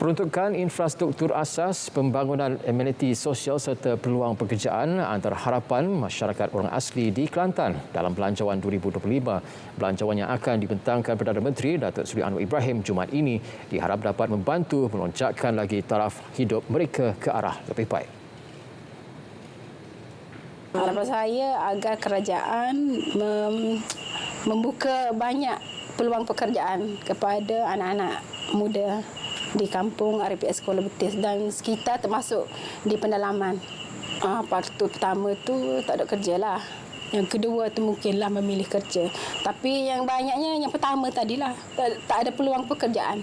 Peruntukan infrastruktur asas, pembangunan ameniti sosial serta peluang pekerjaan antara harapan masyarakat orang asli di Kelantan dalam Belanjawan 2025. Belanjawan yang akan dibentangkan Perdana Menteri Datuk Seri Anwar Ibrahim Jumaat ini diharap dapat membantu melonjakkan lagi taraf hidup mereka ke arah lebih baik. Harapan saya agar kerajaan membuka banyak peluang pekerjaan kepada anak-anak muda di kampung RPS Kuala Betis dan sekitar termasuk di pendalaman. Faktor pertama tu tak ada kerja lah. Yang kedua tu mungkinlah memilih kerja. Tapi yang banyaknya yang pertama tadilah tak ada peluang pekerjaan.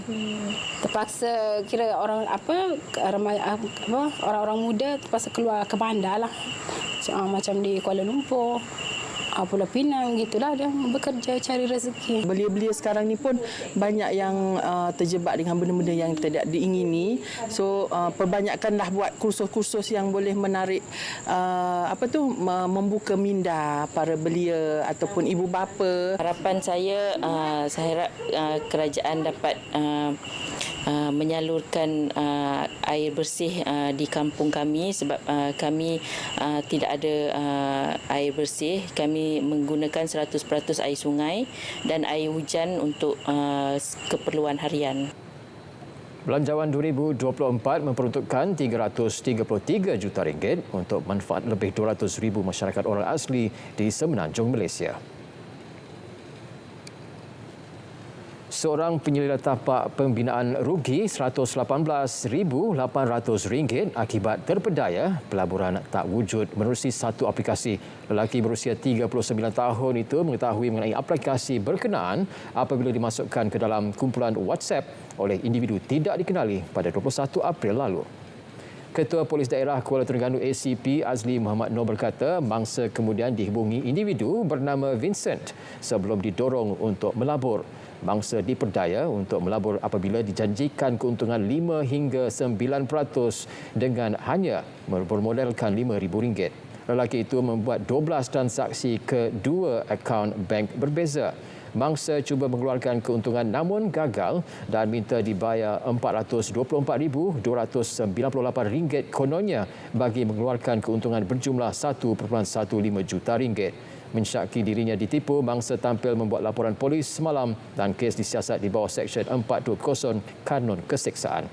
Terpaksa kira orang-orang muda terpaksa keluar ke bandar lah. Macam di Kuala Lumpur, Pulau Pinang, gitulah dia bekerja cari rezeki. Belia-belia sekarang ni pun banyak yang terjebak dengan benda-benda yang tidak diingini. So perbanyakkanlah buat kursus-kursus yang boleh menarik membuka minda para belia ataupun ibu bapa. Harapan saya harap kerajaan dapat menyalurkan air bersih di kampung kami sebab kami tidak ada air bersih. Kami menggunakan 100% air sungai dan air hujan untuk keperluan harian. Belanjawan 2024 memperuntukkan RM333 juta untuk manfaat lebih 200,000 masyarakat orang asli di Semenanjung Malaysia. Seorang penyelida tapak pembinaan rugi RM118,800 akibat terpedaya pelaburan tak wujud menerusi satu aplikasi. Lelaki berusia 39 tahun itu mengetahui mengenai aplikasi berkenaan apabila dimasukkan ke dalam kumpulan WhatsApp oleh individu tidak dikenali pada 21 April lalu. Ketua Polis Daerah Kuala Terengganu ACP Azli Muhammad Noor berkata mangsa kemudian dihubungi individu bernama Vincent sebelum didorong untuk melabur. Mangsa diperdaya untuk melabur apabila dijanjikan keuntungan 5 hingga 9% dengan hanya bermodalkan RM5,000. Lelaki itu membuat 12 transaksi ke 2 akaun bank berbeza. Mangsa cuba mengeluarkan keuntungan namun gagal dan minta dibayar RM424,298 kononnya bagi mengeluarkan keuntungan berjumlah RM1.15 juta. Mensyaki dirinya ditipu, mangsa tampil membuat laporan polis semalam dan kes disiasat di bawah Seksyen 420 Kanun Keseksaan.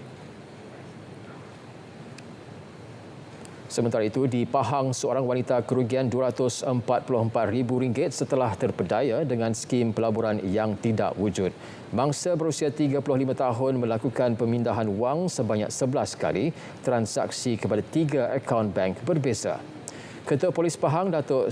Sementara itu, di Pahang, seorang wanita kerugian RM244,000 setelah terpedaya dengan skim pelaburan yang tidak wujud. Mangsa berusia 35 tahun melakukan pemindahan wang sebanyak 11 kali transaksi kepada 3 akaun bank berbeza. Ketua Polis Pahang Datuk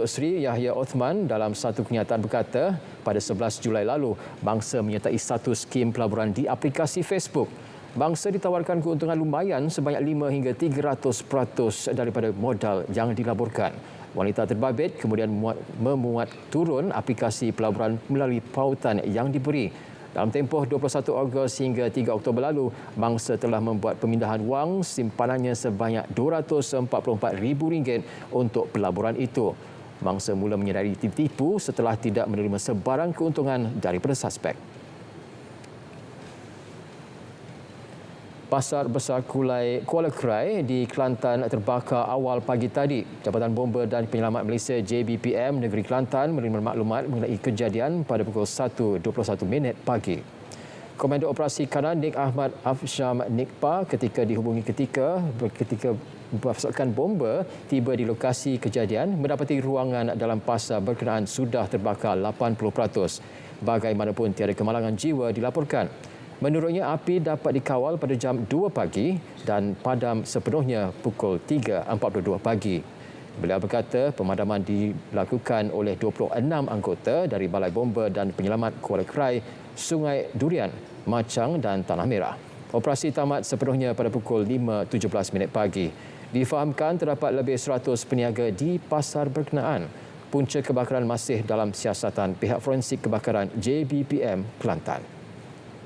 Seri Yahya Othman dalam satu kenyataan berkata pada 11 Julai lalu mangsa menyertai satu skim pelaburan di aplikasi Facebook. Mangsa ditawarkan keuntungan lumayan sebanyak 5 hingga 300% daripada modal yang dilaburkan. Wanita terbabit kemudian memuat turun aplikasi pelaburan melalui pautan yang diberi. Dalam tempoh 21 Ogos hingga 3 Oktober lalu, mangsa telah membuat pemindahan wang simpanannya sebanyak RM244,000 untuk pelaburan itu. Mangsa mula menyedari ditipu setelah tidak menerima sebarang keuntungan daripada suspek. Pasar Besar Kuala Krai di Kelantan terbakar awal pagi tadi. Jabatan Bomba dan Penyelamat Malaysia JBPM Negeri Kelantan menerima maklumat mengenai kejadian pada pukul 1.21 pagi. Komando Operasi Kanan Nik Ahmad Afsham Nikpa ketika dihubungi ketika pasukan bomba tiba di lokasi kejadian mendapati ruangan dalam pasar berkenaan sudah terbakar 80%. Bagaimanapun tiada kemalangan jiwa dilaporkan. Menurutnya, api dapat dikawal pada jam 2 pagi dan padam sepenuhnya pukul 3.42 pagi. Beliau berkata pemadaman dilakukan oleh 26 anggota dari Balai Bomba dan Penyelamat Kuala Krai, Sungai Durian, Macang dan Tanah Merah. Operasi tamat sepenuhnya pada pukul 5.17 pagi. Difahamkan terdapat lebih 100 peniaga di pasar berkenaan. Punca kebakaran masih dalam siasatan pihak forensik kebakaran JBPM Kelantan.